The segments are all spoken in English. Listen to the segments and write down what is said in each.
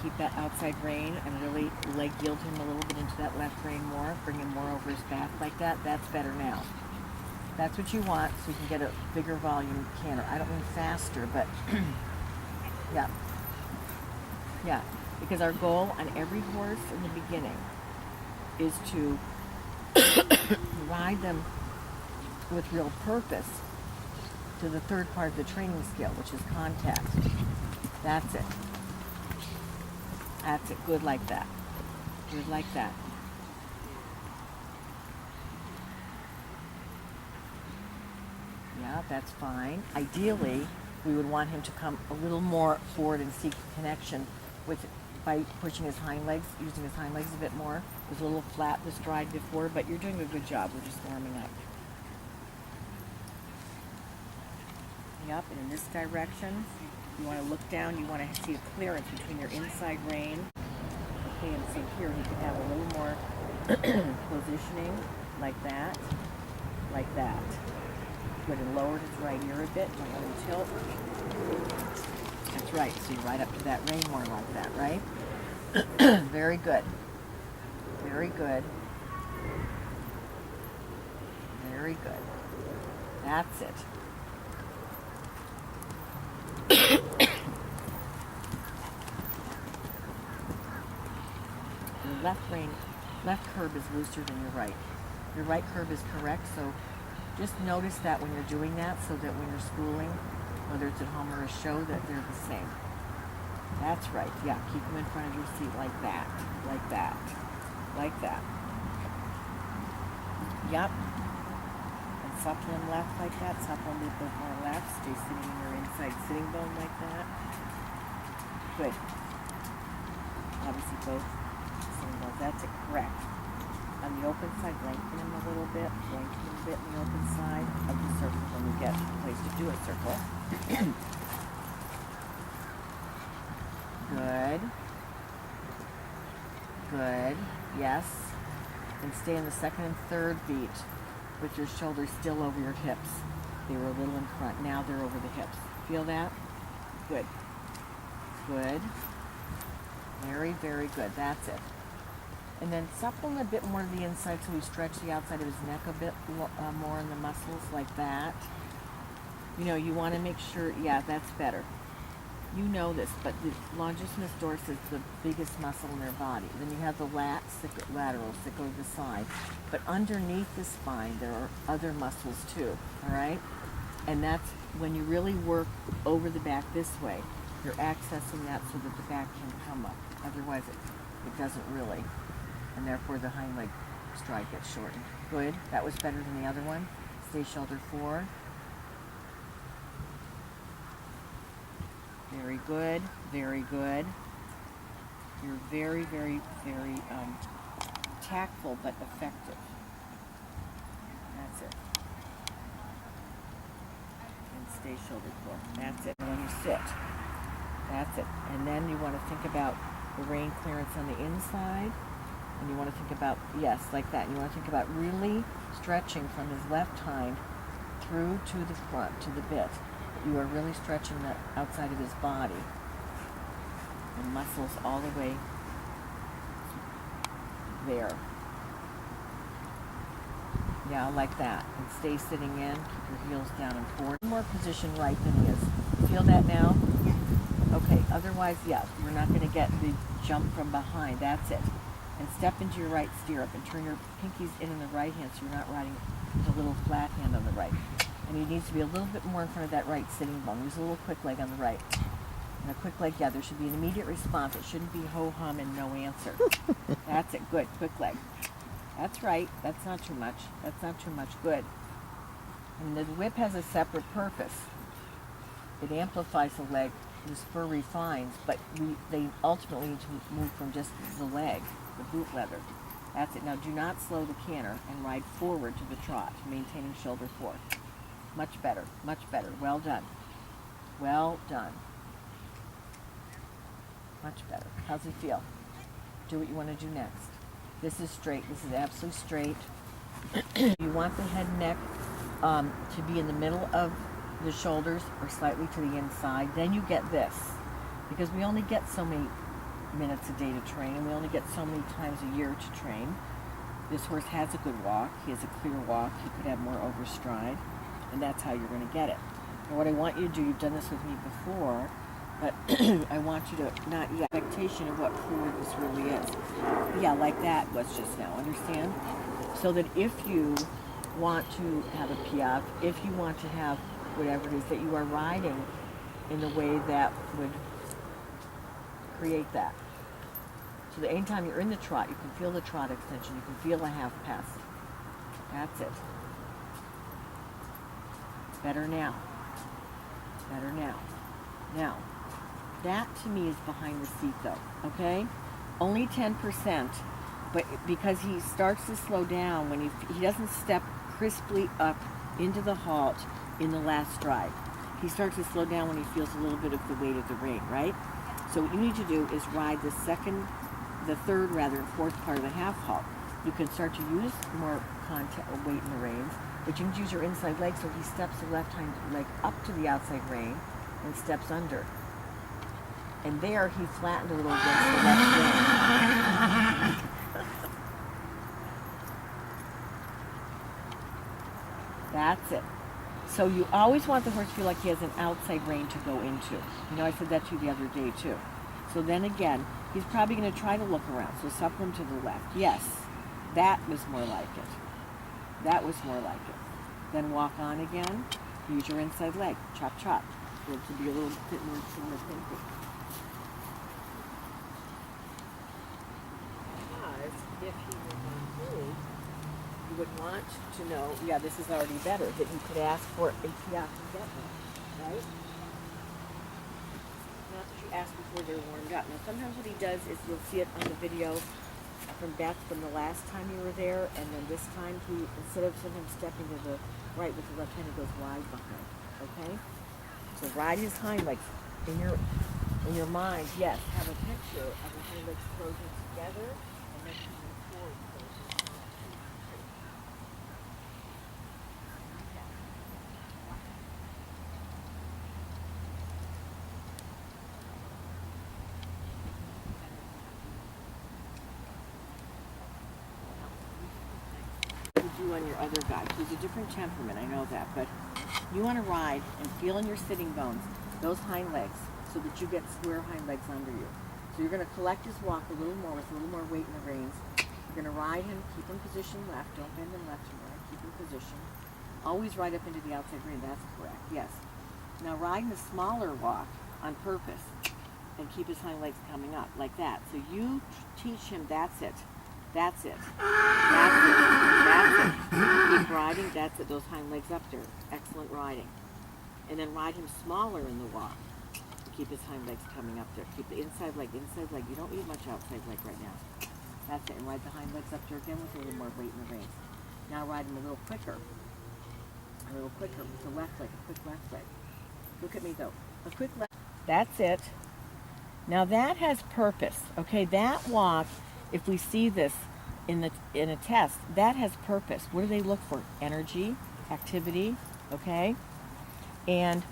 keep that outside rein and really leg yield him a little bit into that left rein more, bring him more over his back like that, that's better now. That's what you want, so you can get a bigger volume canter. I don't mean faster, but yeah. Yeah, because our goal on every horse in the beginning is to ride them with real purpose to the third part of the training skill, which is contact. That's it. That's it. Good like that. Good like that. Yeah, that's fine. Ideally, we would want him to come a little more forward and seek connection with by pushing his hind legs, using his hind legs a bit more. It was a little flat this stride before, but you're doing a good job. We're just warming up. Yep, and in this direction, you want to look down. You want to see a clearance between your inside rein. Okay, and see here, he could have a little more positioning, like that, like that. Good, and lower his right ear a bit. Don't let him tilt. That's right. So you ride up to that rein more like that, right? Very good. Very good. Very good. That's it. Your left curb is looser than your right. Your right curb is correct, so just notice that when you're doing that, so that when you're schooling, whether it's at home or a show, that they're the same. That's right. Yeah, keep them in front of your seat like that, like that, like that. Yep. And supple them left like that. Supple them a little bit more left. Stay sitting in your inside sitting bone like that. Good. Obviously both sitting bones. That's it. Correct. On the open side, lengthen them a little bit. Lengthen them a bit on the open side of the circle when you get a place to do a circle. Good. Good. Yes. And stay in the second and third beat with your shoulders still over your hips. They were a little in front. Now they're over the hips. Feel that? Good. Good. Very, very good. That's it. And then supple him a bit more to the inside so we stretch the outside of his neck a bit more in the muscles like that. You know, you want to make sure, yeah, that's better. You know this, but the longissimus dorsi is the biggest muscle in their body. Then you have the laterals that go to the side. But underneath the spine, there are other muscles too, all right? And that's when you really work over the back this way, you're accessing that so that the back can come up. Otherwise, it doesn't really. And therefore, the hind leg stride gets shortened. Good. That was better than the other one. Stay shoulder forward. Very good. Very good. You're very, very, very tactful but effective. That's it. And stay shoulder forward. That's it. And when you sit, that's it. And then you want to think about the rein clearance on the inside. And you want to think about, yes, like that. You want to think about really stretching from his left hind through to the front, to the bit. You are really stretching the outside of his body. And muscles all the way there. Yeah, like that. And stay sitting in. Keep your heels down and forward. More position right than he is. Feel that now? Yeah. Okay, otherwise, yeah, we're not going to get the jump from behind. That's it. And step into your right stirrup and turn your pinkies in the right hand so you're not riding with a little flat hand on the right. And you need to be a little bit more in front of that right sitting bone. Use a little quick leg on the right. And a quick leg, yeah, there should be an immediate response. It shouldn't be ho-hum and no answer. That's it. Good. Quick leg. That's right. That's not too much. That's not too much. Good. And the whip has a separate purpose. It amplifies the leg. The spur refines, but they ultimately need to move from just the leg, the boot leather. That's it. Now do not slow the canter and ride forward to the trot, maintaining shoulder forward. Much better, much better. Well done. Well done. Much better. How's it feel? Do what you want to do next. This is straight. This is absolutely straight. You want the head and neck to be in the middle of the shoulders or slightly to the inside. Then you get this. Because we only get so many minutes a day to train, and we only get so many times a year to train. This horse has a good walk. He has a clear walk. He could have more overstride, and that's how you're going to get it. And what I want you to do, you've done this with me before, but I want you to not use expectation of what fluid this really is. Yeah, like that was just now, understand? So that if you want to have a piaffe, if you want to have whatever it is, that you are riding in the way that would create that. So that anytime you're in the trot, you can feel the trot extension, you can feel a half pass. That's it. Better now. Better now. Now, that to me is behind the seat though, okay? Only 10%, but because he starts to slow down when he doesn't step crisply up into the halt in the last stride. He starts to slow down when he feels a little bit of the weight of the rein, right? So what you need to do is ride the third and fourth part of the half halt. You can start to use more contact or weight in the reins, but you can use your inside leg so he steps the left hind leg up to the outside rein and steps under. And there he flattened a little against the left rein. That's it. So you always want the horse to feel like he has an outside rein to go into. You know, I said that to you the other day too. So then again, he's probably going to try to look around. So supple him to the left. Yes, that was more like it. That was more like it. Then walk on again. Use your inside leg. Chop, chop. For it to be a little bit more similar thinking. Because if he were on hold, you would want to know, yeah, this is already better, that you could ask for a piaffe and get one, right? Not that you ask before they're warmed up. Now, sometimes what he does is you'll see it on the video from Beth from the last time you were there, and then this time he, instead of sometimes stepping to the right with the left hand, he goes wide behind, okay? So ride his hind legs in your mind, yes, have a picture of his hind legs frozen together, and then moving forward. On your other guy. He's a different temperament, I know that, but you want to ride and feel in your sitting bones those hind legs so that you get square hind legs under you. So you're going to collect his walk a little more with a little more weight in the reins. You're going to ride him, keep him positioned left, don't bend him left and right, keep him positioned. Always ride up into the outside rein, that's correct, yes. Now ride in a smaller walk on purpose and keep his hind legs coming up like that. So you teach him, that's it. That's it. That's it. That's it. Keep riding. That's it. Those hind legs up there. Excellent riding. And then ride him smaller in the walk. Keep his hind legs coming up there. Keep the inside leg. Inside leg. You don't need much outside leg right now. That's it. And ride the hind legs up there again with a little more weight in the reins. Now ride him a little quicker. A little quicker with the left leg. A quick left leg. Look at me though. A quick left. That's it. Now that has purpose. Okay, that walk, if we see this in a test, that has purpose. What do they look for? Energy, activity, okay? And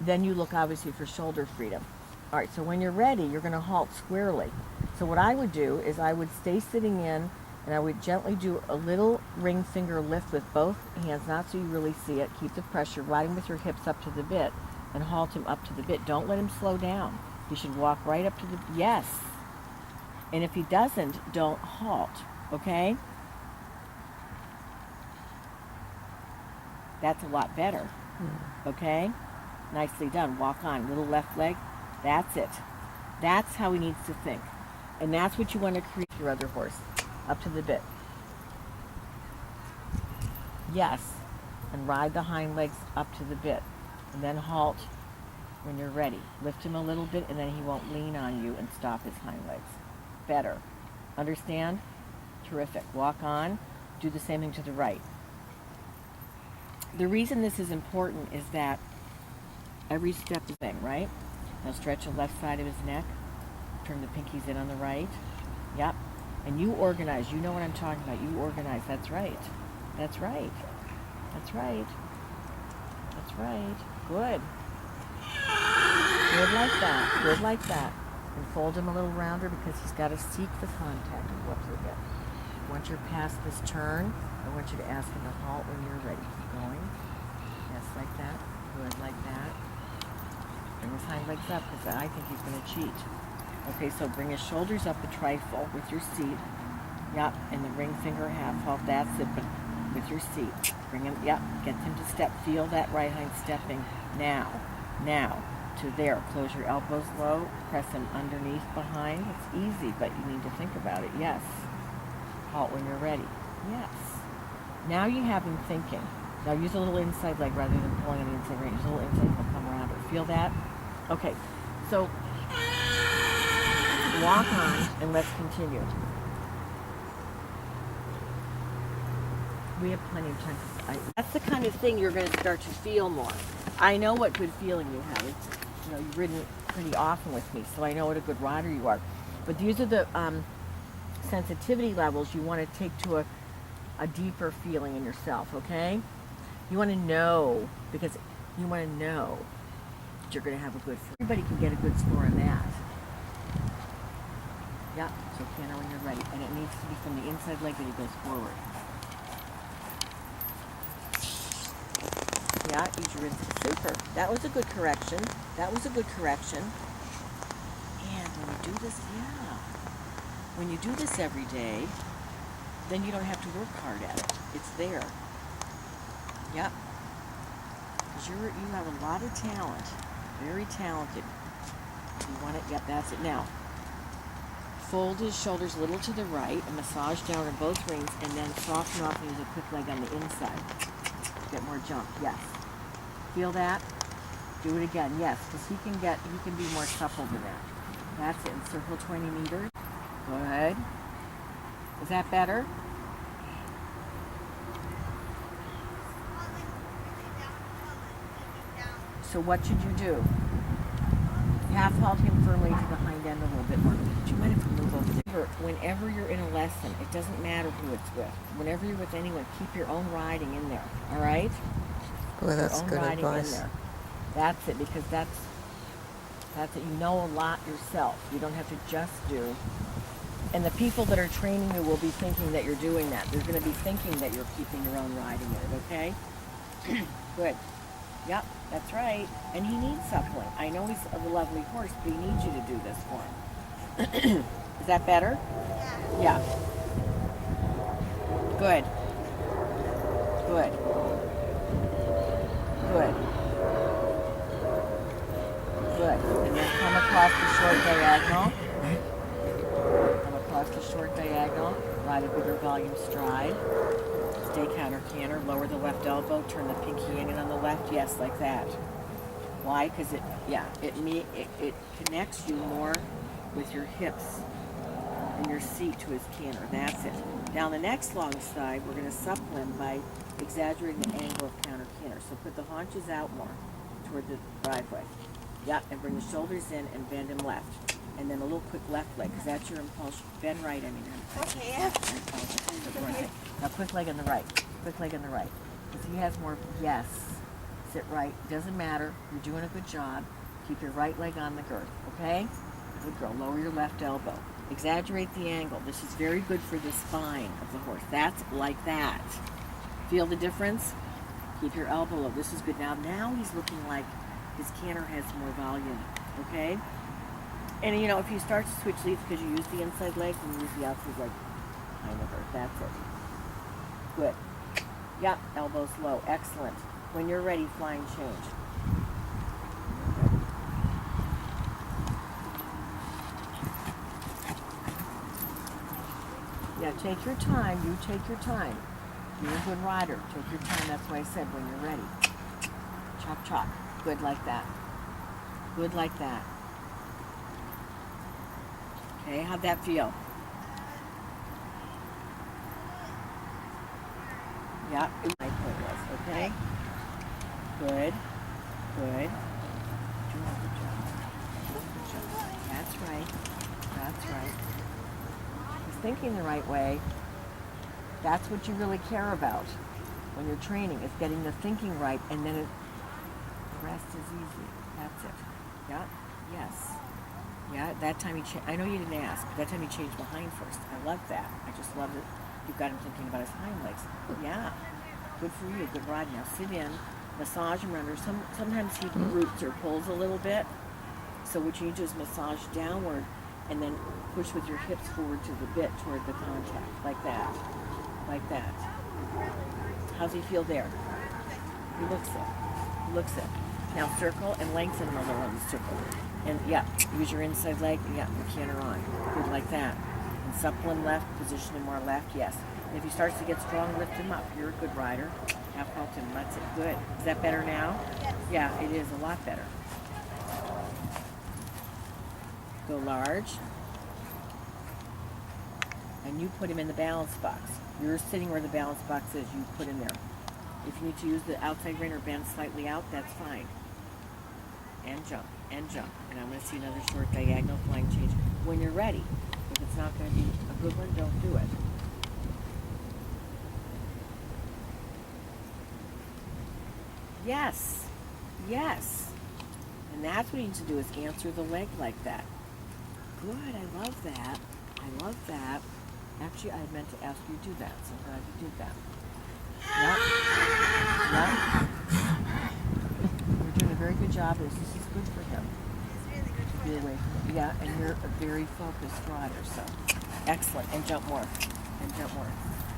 then you look obviously for shoulder freedom. All right, so when you're ready, you're going to halt squarely. So what I would do is I would stay sitting in and I would gently do a little ring finger lift with both hands, not so you really see it. Keep the pressure, riding with your hips up to the bit and halt him up to the bit. Don't let him slow down. He should walk right up to the, yes. And if he doesn't, don't halt, okay? That's a lot better, okay? Nicely done. Walk on, little left leg. That's it. That's how he needs to think. And that's what you want to create with your other horse, up to the bit. Yes, and ride the hind legs up to the bit. And then halt when you're ready. Lift him a little bit, and then he won't lean on you and stop his hind legs. Better. Understand? Terrific. Walk on. Do the same thing to the right. The reason this is important is that every step is thing, right? Now stretch the left side of his neck. Turn the pinkies in on the right. Yep. And you organize. You know what I'm talking about. You organize. That's right. That's right. That's right. That's right. Good. Good like that. Good like that. And fold him a little rounder because he's got to seek the contact and go up to the hip. Once you're past this turn, I want you to ask him to halt when you're ready. Keep going. Yes, like that. Good, like that. Bring his hind legs up because I think he's going to cheat. Okay, so bring his shoulders up a trifle with your seat. Yep, and the ring finger half halt. That's it, but with your seat. Bring him, yep, get him to step. Feel that right hind stepping. Now, to there. Close your elbows low. Press him underneath, behind. It's easy, but you need to think about it. Yes. Halt when you're ready. Yes. Now you have him thinking. Now use a little inside leg rather than pulling on the inside ring. Use a little inside leg, come around it. Feel that? Okay. So walk on and let's continue. We have plenty of time. That's the kind of thing you're going to start to feel more. I know what good feeling you have. You've ridden pretty often with me, so I know what a good rider you are. But these are the sensitivity levels you want to take to a deeper feeling in yourself, okay? You want to know, because you want to know that you're going to have a good score. Everybody can get a good score on that. Yeah, so canter when you're ready. And it needs to be from the inside leg that he goes forward. Yeah, use your rinse. Super. That was a good correction. That was a good correction. And when you do this, when you do this every day, then you don't have to work hard at it. It's there. Yep. Because you have a lot of talent. Very talented. You want it? Yep, that's it. Now, fold his shoulders a little to the right and massage down in both rings, and then soften off and use a quick leg on the inside. Get more jump. Yes. Feel that? Do it again. Yes, because he can be more supple than that. That's it. And circle 20 meters. Good. Is that better? So what should you do? Half halt him firmly to the hind end a little bit more. Do you mind if we move over there? Whenever you're in a lesson, it doesn't matter who it's with. Whenever you're with anyone, keep your own riding in there. All right? Boy, that's good advice. In there. That's it, because that's it. You know a lot yourself. You don't have to just do. And the people that are training you will be thinking that you're doing that. They're going to be thinking that you're keeping your own riding in it, okay? Good. Yep, that's right. And he needs suppling. I know he's a lovely horse, but he needs you to do this for him. Is that better? Yeah. Good. Good. Good. Good. And then come across the short diagonal. Come across the short diagonal. Ride a bigger volume stride. Stay counter canter. Lower the left elbow. Turn the pinky in and on the left. Yes, like that. Why? Because it connects you more with your hips and your seat to his canter. That's it. Now the next long side, we're going to supple him by exaggerating the angle of counter canter. So put the haunches out more toward the driveway. Yeah, and bring the shoulders in and bend him left. And then a little quick left leg, because that's your impulsion. Bend right, I mean. Okay. Now quick leg on the right. Quick leg on the right. Because he has more, yes. Sit right. Doesn't matter. You're doing a good job. Keep your right leg on the girth, okay? Good girl. Lower your left elbow. Exaggerate the angle. This is very good for the spine of the horse. That's like that. Feel the difference? Keep your elbow low. This is good. Now he's looking like his canter has more volume, okay? And if you start to switch leads because you use the inside leg, then you use the outside leg behind the girth. That's it. Good. Yep, elbows low. Excellent. When you're ready, flying change. Yeah, take your time. You take your time. You're a good rider. Take your time. That's why I said when you're ready. Chop, chop. Good like that. Good like that. Okay, how'd that feel? Yeah, my point was, okay? Good. Good. Doing a good job. That's right. That's right. He's thinking the right way. That's what you really care about when you're training, is getting the thinking right, and then the rest is easy. That's it. Yeah? Yes. Yeah, that time he I know you didn't ask, but that time he changed behind first. I love that. I just love it. You've got him thinking about his hind legs. Yeah, good for you. Good ride. Now sit in, massage him under. Sometimes he roots or pulls a little bit. So what you need to do is massage downward and then push with your hips forward to the bit toward the contact, like that. Like that. How's he feel there? He looks it. He looks it. Now circle and lengthen him a little on the circle. And yeah, use your inside leg. Yeah, the canter on. Good, like that. And supple him left, position him more left, yes. And if he starts to get strong, lift him up. You're a good rider. Half halt him. That's it. Good. Is that better now? Yes. Yeah, it is a lot better. Go large. And you put him in the balance box. You're sitting where the balance box is. You put him there. If you need to use the outside rein or bend slightly out, that's fine. And jump, and jump. And I'm going to see another short diagonal flying change when you're ready. If it's not going to be a good one, don't do it. Yes, yes. And that's what you need to do is answer the leg like that. Good, I love that. I love that. Actually, I meant to ask you to do that, so I'm glad you did that. Yep. Yep. You're doing a very good job. This is good for him. It's really good for Be him. away from it. Yeah, and you're a very focused rider, so excellent. And jump more. And jump more.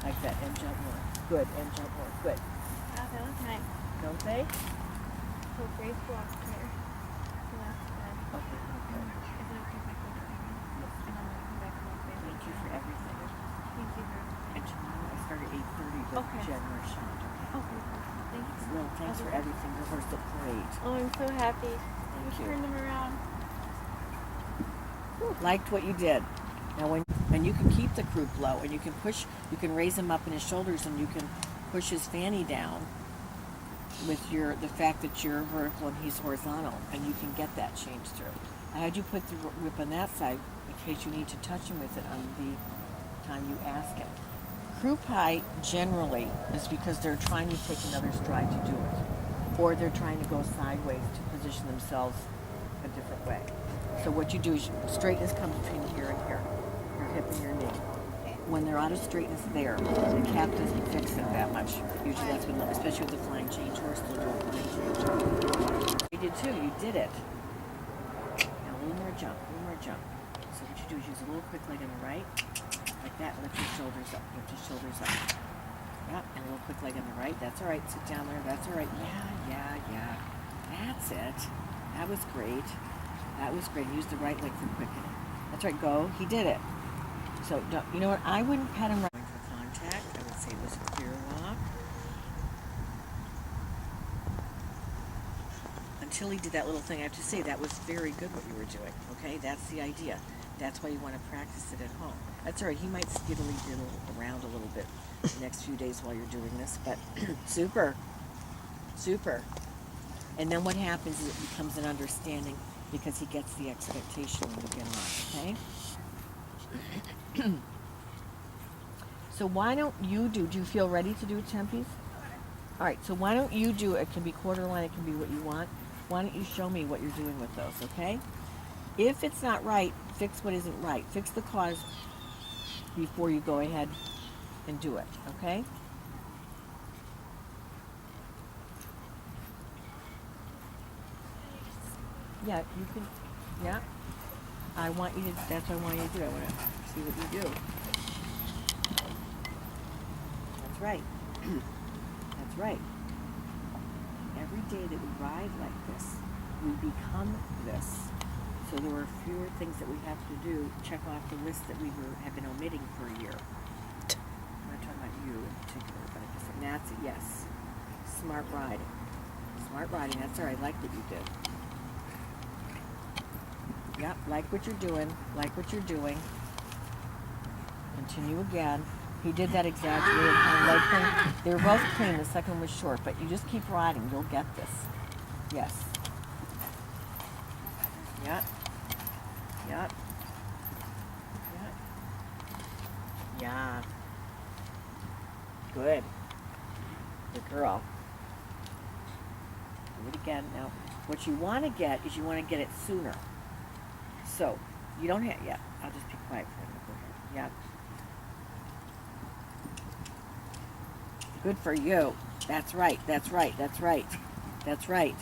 Like that. And jump more. Good. And jump more. Good. Oh, that was nice. Don't they? So graceful up there. So that's good. Okay. Okay. Is it okay if I go back? Yes. And I'm gonna come back and look there. Thank you for everything. Thank you very much. And tomorrow I start at 8:30 with Okay. Jen Marchand. Okay, thank you. No, thanks for everything. You were so great. Oh, I'm so happy. Thank We you. turned them around. Liked what you did. Now and you can keep the croup low and you can raise him up in his shoulders and you can push his fanny down with the fact that you're vertical and he's horizontal, and you can get that change through. I had you put the whip on that side in case you need to touch him with it on the time you ask him. Croup height generally is because they're trying to take another stride to do it, or they're trying to go sideways to position themselves a different way. So what you do is straightness comes between here and here, your hip and your knee. When they're out of straightness there, the cap doesn't fix it that much. Usually that's when, especially with the flying change horse, they'll do a flying change. You did too, you did it. Now a little more jump, a little more jump. So what you do is use a little quick leg on the right, like that, lift your shoulders up, lift your shoulders up. Yep, and a little quick leg on the right, that's all right, sit down there, that's all right. Yeah. That's it. That was great. That was great. Use the right leg for quickening. That's right, go. He did it. So, you know what? I wouldn't pet him right for contact. I would say it was a clear walk. Until he did that little thing, I have to say that was very good what you were doing. Okay, that's the idea. That's why you want to practice it at home. That's all right. He might skiddly diddle around a little bit the next few days while you're doing this, but super. And then what happens is it becomes an understanding because he gets the expectation when you get on. Okay. So why don't you do you feel ready to do tempies? All right, so why don't you do, it can be quarter line, it can be what you want. Why don't you show me what you're doing with those, okay? If it's not right, fix what isn't right. Fix the cause before you go ahead and do it, okay? Yeah, you can, yeah. I want you to, that's what I want you to do. I want to see what you do. That's right. That's right. Every day that we ride like this, we become this. So there are fewer things that we have to do, check off the list that we have been omitting for a year. I'm not talking about you in particular, but I'm just saying that's it, yes. Smart riding. Smart riding, that's all right, I like what you did. Yep, like what you're doing, Continue again. He did that exaggerated kind of leg thing. They were both clean, the second one was short, but you just keep riding, you'll get this. Yes. Yep. Yeah. Good. Good girl. Do it again. Now, what you want to get is you want to get it sooner. So, you don't have, yeah, I'll just be quiet for a minute. Go ahead. Yep. Good for you. That's right, that's right, that's right. That's right.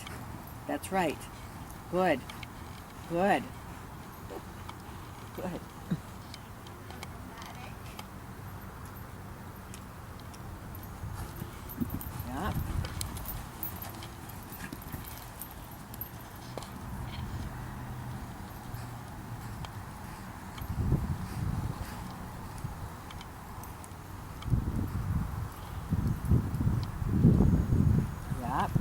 That's right. Good. Good. Good. Yep. Yep.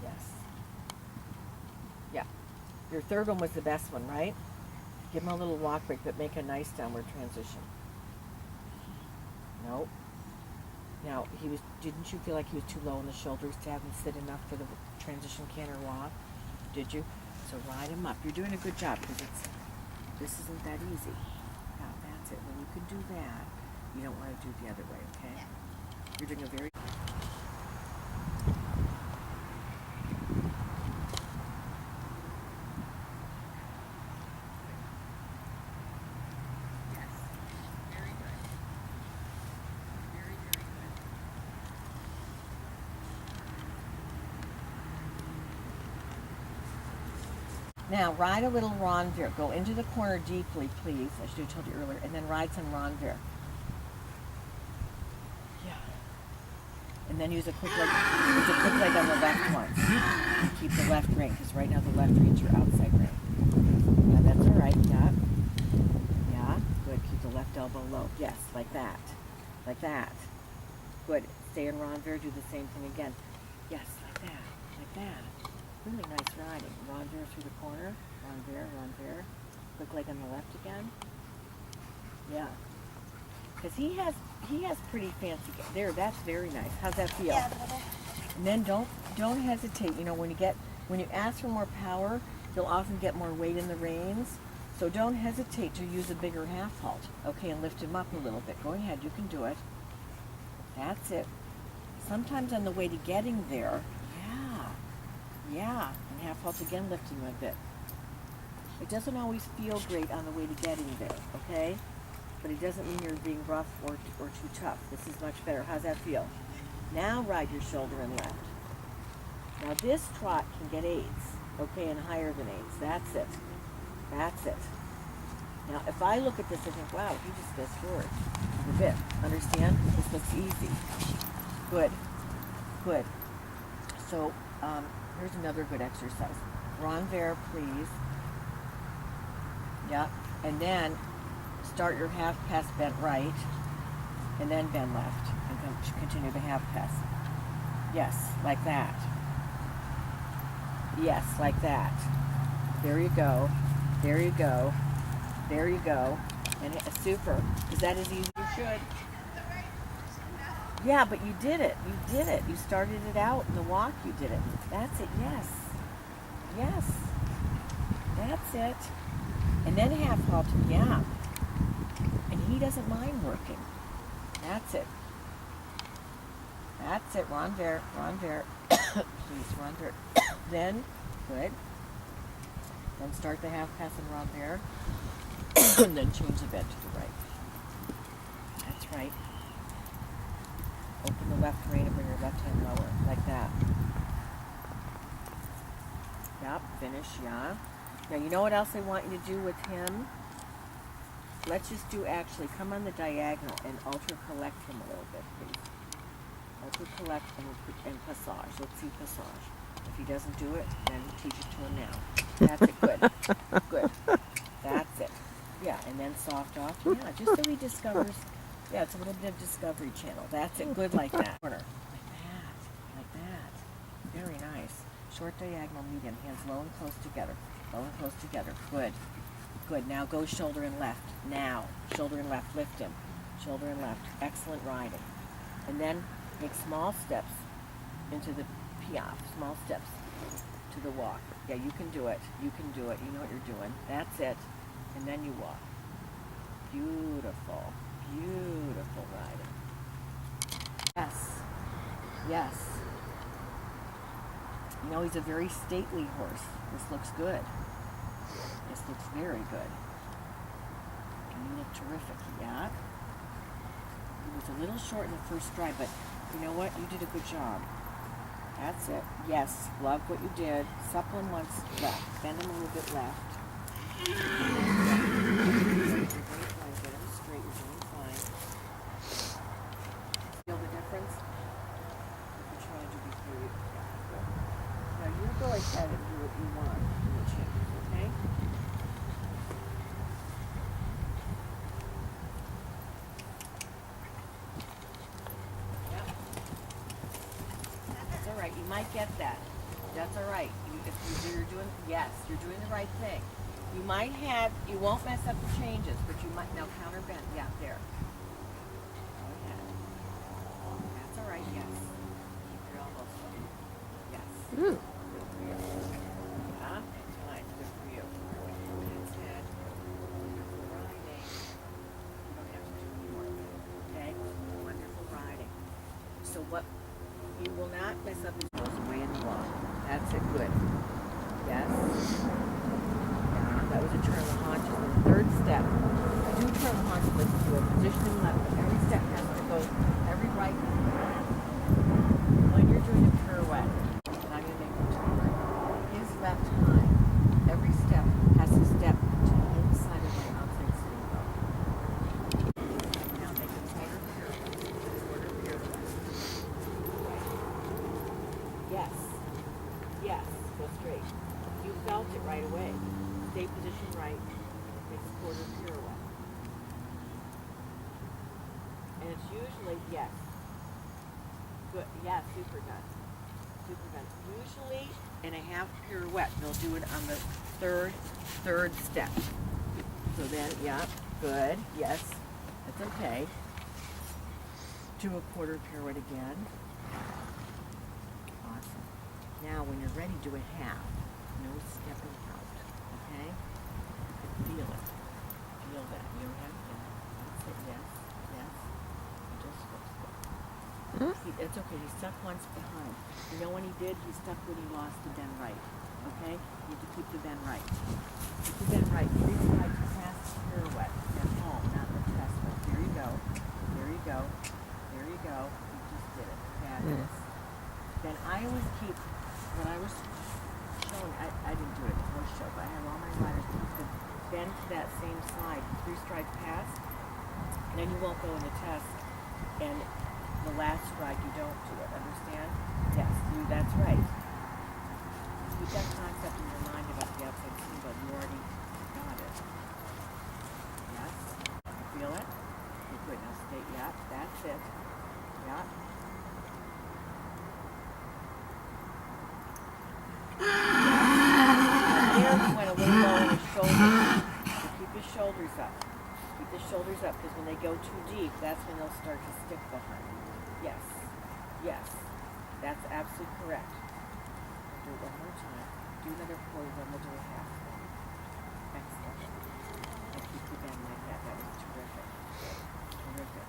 Yes. Yeah. Your third one was the best one, right? Give him a little walk break, but make a nice downward transition. Nope. Now, didn't you feel like he was too low in the shoulders to have him sit enough for the transition canter walk? Did you? So ride him up. You're doing a good job because this isn't that easy. Now, that's it. When you can do that, you don't want to do the other way, okay? Yeah. You're doing a very... Yes. Very good. Very, very good. Now, ride a little Ronvier. Go into the corner deeply, please, as I told you earlier, and then ride some Ronvier. Yeah. And then use a quick leg on the left one. Keep the left rein, because right now the left rein's your outside rein. Yeah, that's all right. Yeah. Yeah. Good. Keep the left elbow low. Yes, like that. Like that. Good. Stay in Ronvier. Do the same thing again. Yes, like that. Like that. Really nice riding. Ronvier through the corner. Ronvier, Ronvier. Quick leg on the left again. Yeah. Because he has pretty fancy. There, that's very nice. How's that feel? Yeah, better. And then don't hesitate. You know, when you ask for more power, you'll often get more weight in the reins. So don't hesitate to use a bigger half halt. Okay, and lift him up a little bit. Go ahead, you can do it. That's it. Sometimes on the way to getting there, yeah, and half halt again, lift him a bit. It doesn't always feel great on the way to getting there, okay? But it doesn't mean you're being rough or too tough. This is much better. How's that feel? Now ride your shoulder and left. Now this trot can get 8s, okay, and higher than 8s. That's it. That's it. Now if I look at this, I think, wow, he just goes forward a bit. Understand? This looks easy. Good. Good. So here's another good exercise. Ronvier, please. Yeah. And then start your half pass bent right, and then bend left, and continue the half pass. Yes, like that. Yes, like that. There you go. There you go. There you go. And super. Is that as easy as you should? Yeah, but you did it. You did it. You started it out in the walk. You did it. That's it. Yes. Yes. That's it. And then half halt. Yeah. And he doesn't mind working. That's it. That's it. Ronvier. Ronvier. Please, Ronvier. Then, good. Then start the half pass in Ronvier. And then change the bend to the right. That's right. Open the left rein and bring your left hand lower, like that. Yep, finish, yeah. Now, you know what else I want you to do with him? Let's just do actually, come on the diagonal and ultra-collect him a little bit, please. Ultra-collect and passage. Let's see passage. If he doesn't do it, then teach it to him now. That's it, good. Good. That's it. Yeah, and then soft off. Yeah, just so he discovers. Yeah, it's a little bit of Discovery Channel. That's it. Good like that. Corner. Like that. Like that. Very nice. Short diagonal medium. Hands low and close together. Low and close together. Good. Good. Now go shoulder and left. Now. Shoulder and left. Lift him. Shoulder and left. Excellent riding. And then make small steps into the piaffe. Small steps. to the walk. Yeah, you can do it. You can do it. You know what you're doing. That's it. And then you walk. Beautiful. Beautiful riding. Yes. Yes. You know, he's a very stately horse. This looks good. This looks very good. And you look terrific. Yeah. He was a little short in the first stride, but you know what? You did a good job. That's it. Yes. Love what you did. Supple him once left. Bend him a little bit left. You're doing fine. Get him straight. You're doing fine. Feel the difference? You're trying to be cute. Now you go ahead and do what you want in the changes, okay? Yep. That's all right. You might get that. That's all right. You're doing, yes, you're doing the right thing. You might have, you won't mess up the changes, but you might, now counter bend. Yeah, there. Go ahead. That's all right, yes. Keep your elbows up. Yes. Ooh. Good for you. Yeah, that's fine. Good for you. That's it. Wonderful riding. You don't have to do any more of it. Okay? Wonderful riding. So what, you will not mess up his nose away in the walk. That's it. Good. Yes. That was a turn of the haunches. The third step, do turn the haunches like you do a positioning left, but every step has to go, every right. When you're doing a pirouette, and I'm going to make him turn, his left hind, every step has to step to the inside of my outside sitting bone. Now make a quarter pirouette. Quarter pirouette. Yes. Yes. Go straight. You felt it right away. Stay position right, make a quarter pirouette. And it's usually, yes. Good, yeah, super done. Super done. Usually in a half pirouette, they'll do it on the third step. So then, yeah, good, yes, that's okay. Do a quarter pirouette again. Awesome. Now when you're ready, do a half. No stepping out. Okay? Feel it. Feel that. You don't have to. That's it. Yes. Yes. Just go. See, it's okay. He stuck once behind. You know when he did? He stuck when he lost the bend right. Okay? You need to keep the bend right. Keep the bend right. 3 strides past the pirouette. At home, not the chest. There you go. There you go. There you go. You just did it. Fabulous. Then I always keep, when I was showing, I didn't do it in the horse show, but I have all my riders keep the bend to that same side, 3 strides past, and then you won't go in the test, and the last stride you don't do it, understand? Yes, that's right. Keep that concept in your mind about the outside sitting bone. You already got it. Yes? You feel it? Okay, good. Now stay, yeah, that's it. Yeah. He went a little low on his shoulders. So keep his shoulders up. Keep the shoulders up, because when they go too deep, that's when they'll start to stick behind. Yes. Yes. That's absolutely correct. Do it one more time. Do another quarter, then we'll do a half. Excellent. And keep the bend like that. That was terrific. Terrific.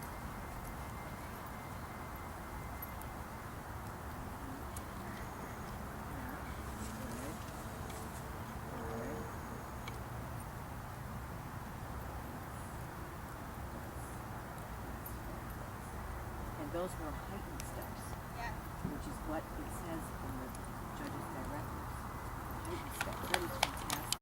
Those were heightened steps, which is what it says in the judge's directives. Heightened steps. That is fantastic.